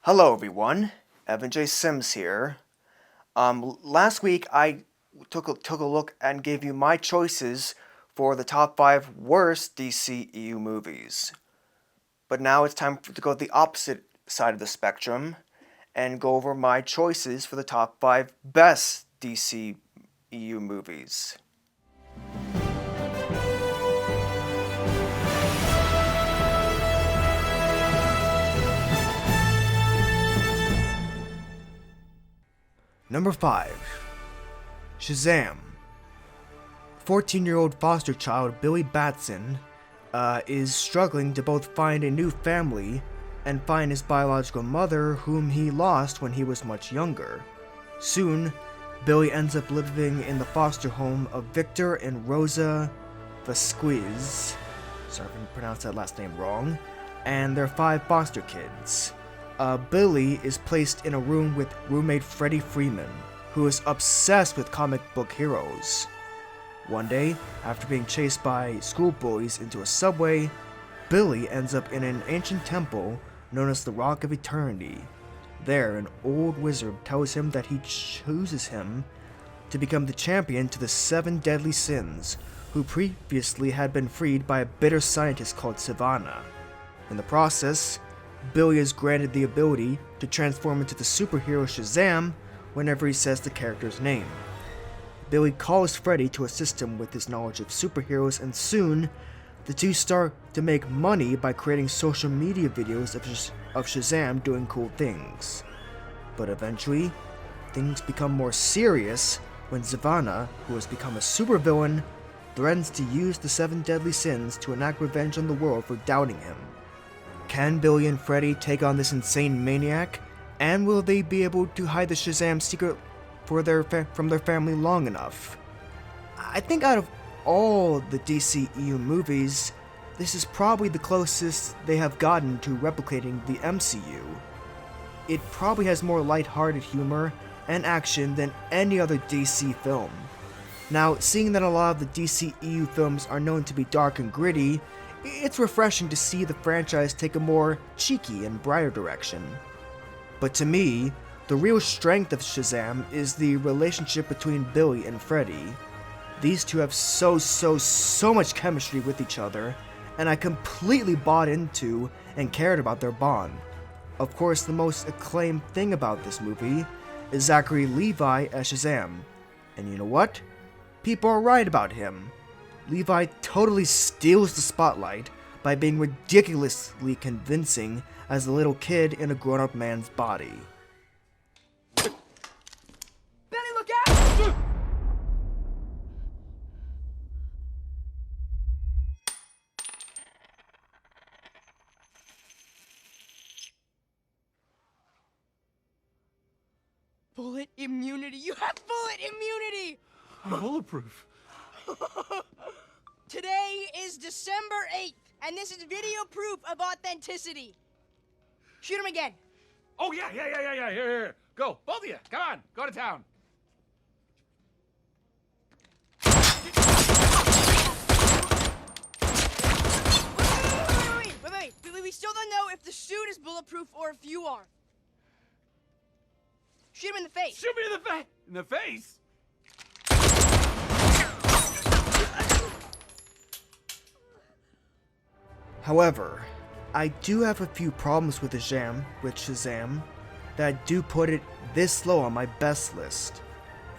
Hello everyone, Evan&AudreyS here. Last week I took a look and gave you my choices for the top 5 worst DCEU movies. But now it's time to go the opposite side of the spectrum and go over my choices for the top 5 best DCEU movies. Number 5. Shazam. 14-year-old foster child Billy Batson is struggling to both find a new family and find his biological mother, whom he lost when he was much younger. Soon, Billy ends up living in the foster home of Victor and Rosa Vasquez, sorry if I pronounced that last name wrong, and their 5 foster kids. Billy is placed in a room with roommate Freddie Freeman, who is obsessed with comic book heroes. One day, after being chased by school bullies into a subway, Billy ends up in an ancient temple known as the Rock of Eternity. There, an old wizard tells him that he chooses him to become the champion to the 7 deadly sins, who previously had been freed by a bitter scientist called Savannah. In the process, Billy is granted the ability to transform into the superhero Shazam whenever he says the character's name. Billy calls Freddy to assist him with his knowledge of superheroes, and soon, the two start to make money by creating social media videos of Shazam doing cool things. But eventually, things become more serious when Savannah, who has become a supervillain, threatens to use the 7 deadly sins to enact revenge on the world for doubting him. Can Billy and Freddy take on this insane maniac, and will they be able to hide the Shazam secret from their family long enough? I think out of all the DCEU movies, this is probably the closest they have gotten to replicating the MCU. It probably has more lighthearted humor and action than any other DC film. Now, seeing that a lot of the DCEU films are known to be dark and gritty, it's refreshing to see the franchise take a more cheeky and brighter direction. But to me, the real strength of Shazam is the relationship between Billy and Freddy. These two have so much chemistry with each other, and I completely bought into and cared about their bond. Of course, the most acclaimed thing about this movie is Zachary Levi as Shazam. And you know what? People are right about him. Levi totally steals the spotlight by being ridiculously convincing as a little kid in a grown-up man's body. Benny, look out! Bullet immunity! You have bullet immunity! I'm bulletproof. Today is December 8th, and this is video proof of authenticity. Shoot him again. Oh, yeah. Here. Go. Both of you. Come on. Go to town. Wait. We still don't know if the suit is bulletproof or if you are. Shoot him in the face. Shoot me in the face. In the face? However, I do have a few problems with Shazam that do put it this low on my best list.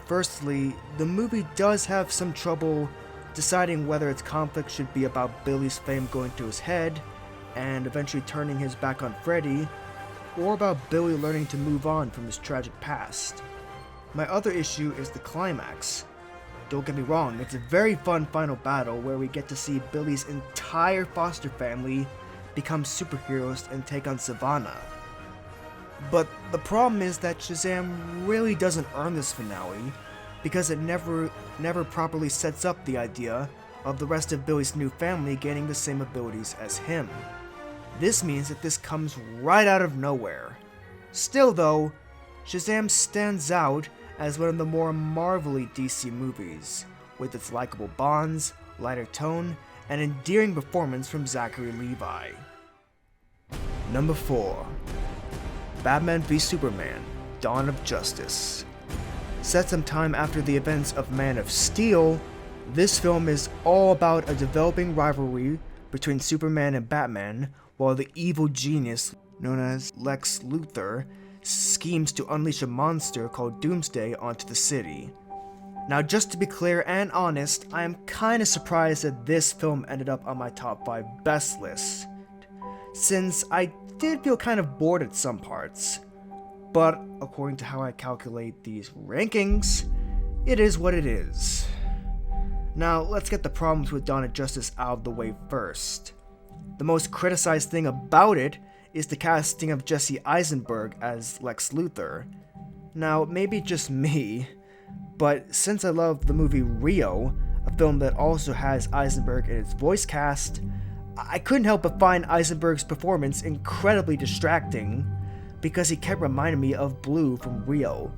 Firstly, the movie does have some trouble deciding whether its conflict should be about Billy's fame going to his head and eventually turning his back on Freddy, or about Billy learning to move on from his tragic past. My other issue is the climax. Don't get me wrong, it's a very fun final battle where we get to see Billy's entire foster family become superheroes and take on Savannah. But the problem is that Shazam really doesn't earn this finale because it never properly sets up the idea of the rest of Billy's new family gaining the same abilities as him. This means that this comes right out of nowhere. Still though, Shazam stands out as one of the more marvelly DC movies, with its likable bonds, lighter tone, and endearing performance from Zachary Levi. Number 4. Batman v Superman: Dawn of Justice. Set some time after the events of Man of Steel, this film is all about a developing rivalry between Superman and Batman, while the evil genius known as Lex Luthor schemes to unleash a monster called Doomsday onto the city. Now, just to be clear and honest, I am kinda surprised that this film ended up on my top 5 best list, since I did feel kind of bored at some parts. But according to how I calculate these rankings, it is what it is. Now, let's get the problems with Dawn of Justice out of the way first. The most criticized thing about it is the casting of Jesse Eisenberg as Lex Luthor. Now, maybe just me, but since I love the movie Rio, a film that also has Eisenberg in its voice cast, I couldn't help but find Eisenberg's performance incredibly distracting, because he kept reminding me of Blue from Rio.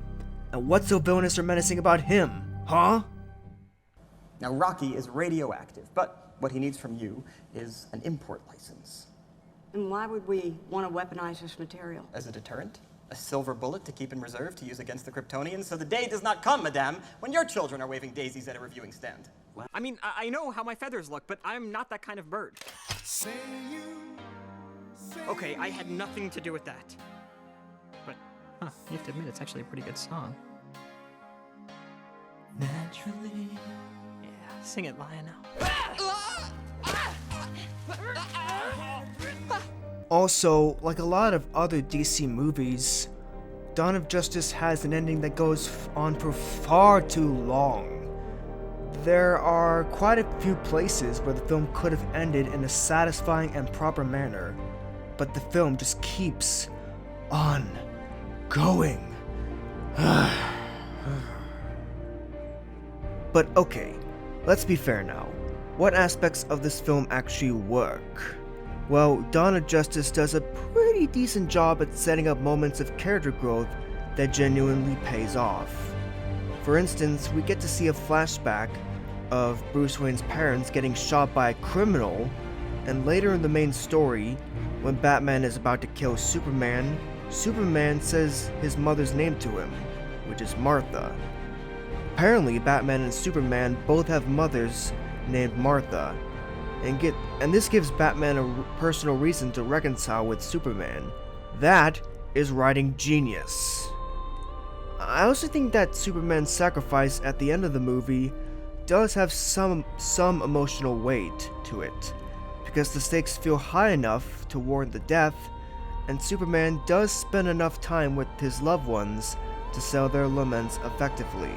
And what's so villainous or menacing about him, huh? Now, Rocky is radioactive, but what he needs from you is an import license. And why would we want to weaponize this material? As a deterrent? A silver bullet to keep in reserve to use against the Kryptonians, so the day does not come, madame, when your children are waving daisies at a reviewing stand. I mean, I know how my feathers look, but I'm not that kind of bird. Okay, I had nothing to do with that. But, you have to admit, it's actually a pretty good song. Naturally. Yeah, sing it, Lionel. Also, like a lot of other DC movies, Dawn of Justice has an ending that goes on for far too long. There are quite a few places where the film could have ended in a satisfying and proper manner, but the film just keeps on going. But okay, let's be fair now. What aspects of this film actually work? Well, Dawn of Justice does a pretty decent job at setting up moments of character growth that genuinely pays off. For instance, we get to see a flashback of Bruce Wayne's parents getting shot by a criminal, and later in the main story, when Batman is about to kill Superman, Superman says his mother's name to him, which is Martha. Apparently, Batman and Superman both have mothers named Martha, and this gives Batman a personal reason to reconcile with Superman. That is writing genius. I also think that Superman's sacrifice at the end of the movie does have some emotional weight to it, because the stakes feel high enough to warrant the death, and Superman does spend enough time with his loved ones to sell their laments effectively.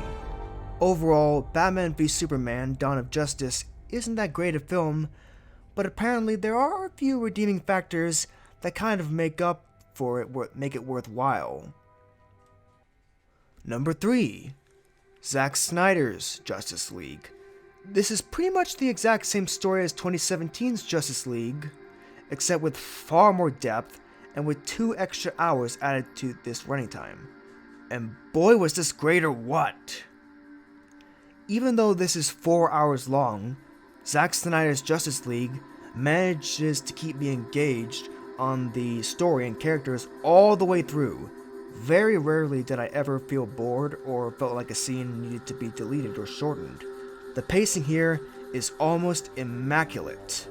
Overall, Batman v Superman: Dawn of Justice isn't that great a film, but apparently there are a few redeeming factors that kind of make it worthwhile. Number 3. Zack Snyder's Justice League. This is pretty much the exact same story as 2017's Justice League, except with far more depth and with 2 extra hours added to this running time. And boy, was this great or what! Even though this is 4 hours long, Zack Snyder's Justice League manages to keep me engaged on the story and characters all the way through. Very rarely did I ever feel bored or felt like a scene needed to be deleted or shortened. The pacing here is almost immaculate.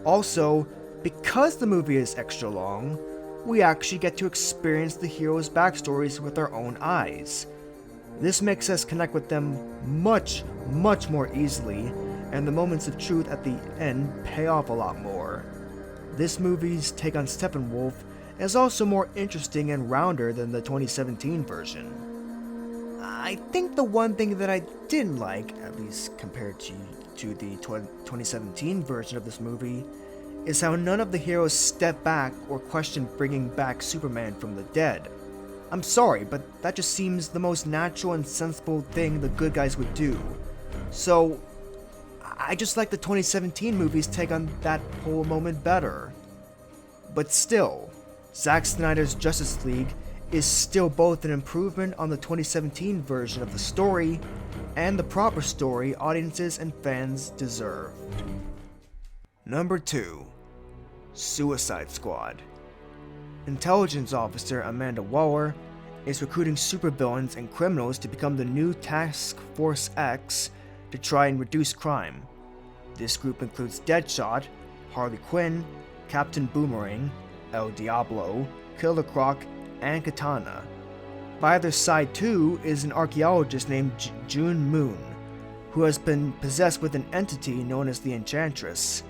Also, because the movie is extra long, we actually get to experience the heroes' backstories with our own eyes. This makes us connect with them much more easily, and the moments of truth at the end pay off a lot more. This movie's take on Steppenwolf is also more interesting and rounder than the 2017 version. I think the one thing that I didn't like, at least compared to the 2017 version of this movie, is how none of the heroes step back or question bringing back Superman from the dead. I'm sorry, but that just seems the most natural and sensible thing the good guys would do. So, I just like the 2017 movie's take on that whole moment better. But still, Zack Snyder's Justice League is still both an improvement on the 2017 version of the story and the proper story audiences and fans deserve. Number 2. Suicide Squad. Intelligence Officer Amanda Waller is recruiting supervillains and criminals to become the new Task Force X to try and reduce crime. This group includes Deadshot, Harley Quinn, Captain Boomerang, El Diablo, Killer Croc, and Katana. By their side too is an archaeologist named June Moon, who has been possessed with an entity known as the Enchantress.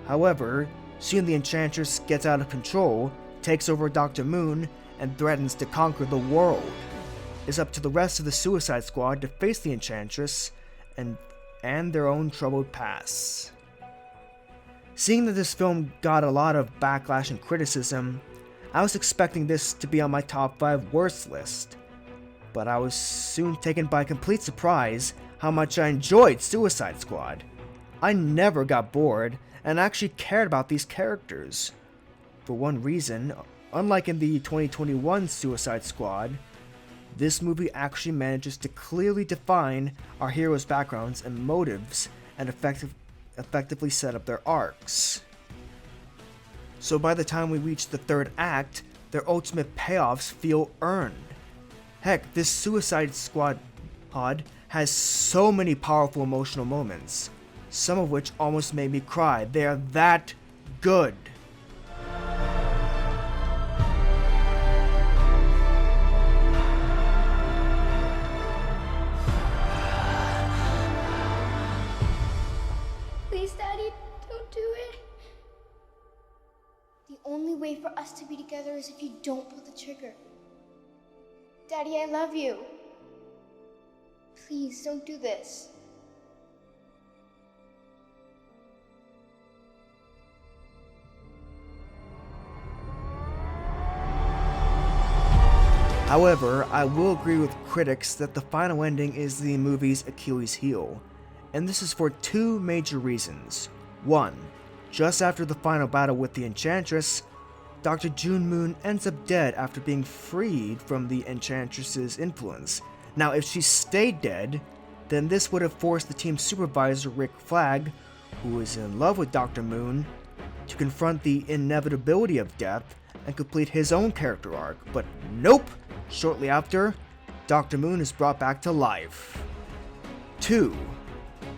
However, soon the Enchantress gets out of control, takes over Dr. Moon, and threatens to conquer the world. It's up to the rest of the Suicide Squad to face the Enchantress and their own troubled past. Seeing that this film got a lot of backlash and criticism, I was expecting this to be on my top 5 worst list, but I was soon taken by complete surprise how much I enjoyed Suicide Squad. I never got bored and actually cared about these characters. For one reason, unlike in the 2021 Suicide Squad, this movie actually manages to clearly define our heroes' backgrounds and motives and effectively set up their arcs. So by the time we reach the third act, their ultimate payoffs feel earned. Heck, this Suicide Squad pod has so many powerful emotional moments, some of which almost made me cry. They are that good. Please, Daddy, don't do it. The only way for us to be together is if you don't pull the trigger. Daddy, I love you. Please, don't do this. However, I will agree with critics that the final ending is the movie's Achilles heel, and this is for 2 major reasons. 1. Just after the final battle with the Enchantress, Dr. June Moon ends up dead after being freed from the Enchantress's influence. Now, if she stayed dead, then this would have forced the team supervisor Rick Flag, who is in love with Dr. Moon, to confront the inevitability of death and complete his own character arc. But nope! Shortly after, Dr. Moon is brought back to life. 2.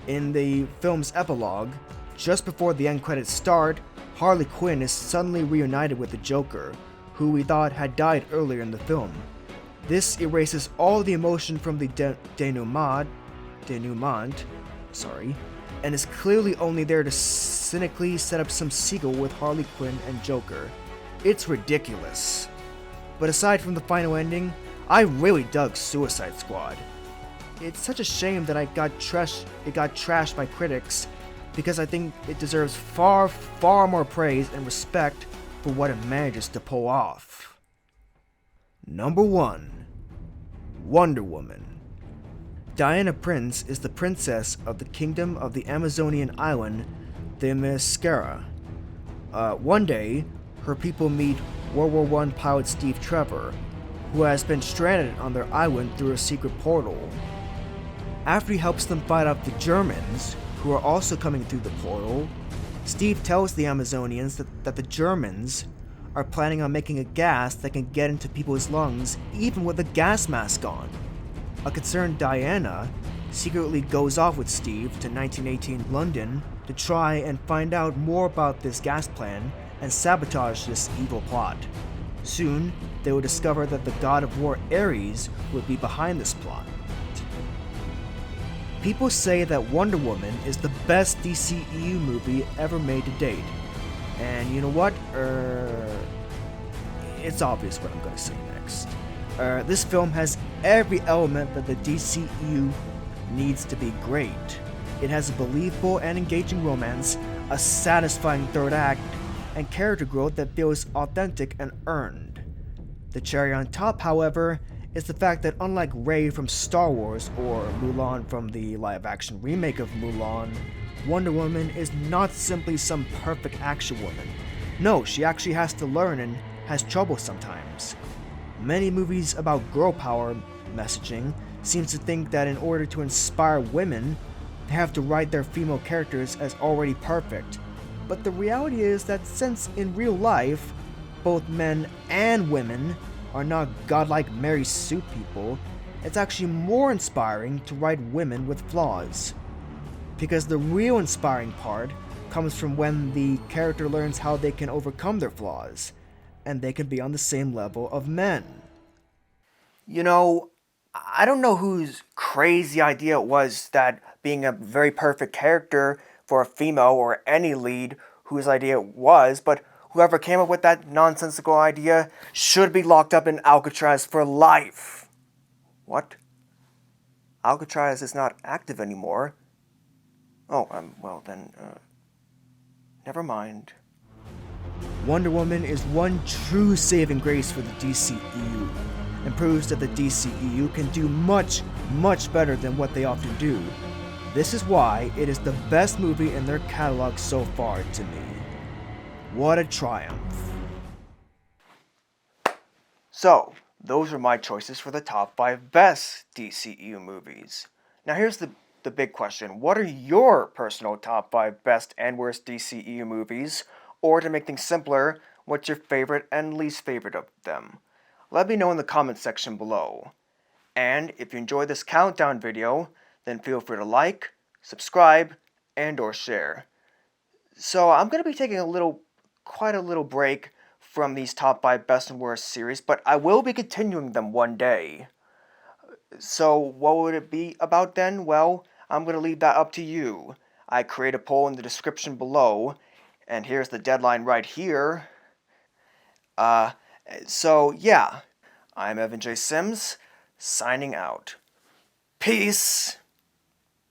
In the film's epilogue, just before the end credits start, Harley Quinn is suddenly reunited with the Joker, who we thought had died earlier in the film. This erases all the emotion from the denouement, and is clearly only there to cynically set up some sequel with Harley Quinn and Joker. It's ridiculous. But aside from the final ending, I really dug Suicide Squad. It's such a shame that it got trashed by critics, because I think it deserves far, far more praise and respect for what it manages to pull off. Number 1. Wonder Woman. Diana Prince is the princess of the kingdom of the Amazonian island, Themyscira. One day, her people meet World War I pilot Steve Trevor, who has been stranded on their island through a secret portal. After he helps them fight off the Germans, who are also coming through the portal, Steve tells the Amazonians that the Germans are planning on making a gas that can get into people's lungs even with a gas mask on. A concerned Diana secretly goes off with Steve to 1918 London to try and find out more about this gas plan and sabotage this evil plot. Soon, they will discover that the god of war Ares would be behind this plot. People say that Wonder Woman is the best DCEU movie ever made to date. And you know what? It's obvious what I'm going to say next. This film has every element that the DCEU needs to be great. It has a believable and engaging romance, a satisfying third act, and character growth that feels authentic and earned. The cherry on top, however, is the fact that unlike Rey from Star Wars or Mulan from the live-action remake of Mulan, Wonder Woman is not simply some perfect action woman. No, she actually has to learn and has trouble sometimes. Many movies about girl power messaging seem to think that in order to inspire women, they have to write their female characters as already perfect. But the reality is that since in real life, both men and women are not godlike Mary Sue people, it's actually more inspiring to write women with flaws. Because the real inspiring part comes from when the character learns how they can overcome their flaws, and they can be on the same level of men. You know, I don't know whose crazy idea it was that being a very perfect character for a female or any lead whose idea it was, but whoever came up with that nonsensical idea should be locked up in Alcatraz for life. What? Alcatraz is not active anymore. Oh, well then, never mind. Wonder Woman is one true saving grace for the DCEU, and proves that the DCEU can do much, much better than what they often do. This is why it is the best movie in their catalog so far to me. What a triumph. So, those are my choices for the top 5 best DCEU movies. Now here's the big question. What are your personal top 5 best and worst DCEU movies? Or to make things simpler, what's your favorite and least favorite of them? Let me know in the comment section below. And if you enjoyed this countdown video, then feel free to like, subscribe, and or share. So I'm going to be taking quite a little break from these top 5 best and worst series, but I will be continuing them one day. So what would it be about then? Well, I'm going to leave that up to you. I create a poll in the description below, and here's the deadline right here. So yeah, I'm Evan J. Sims, signing out. Peace!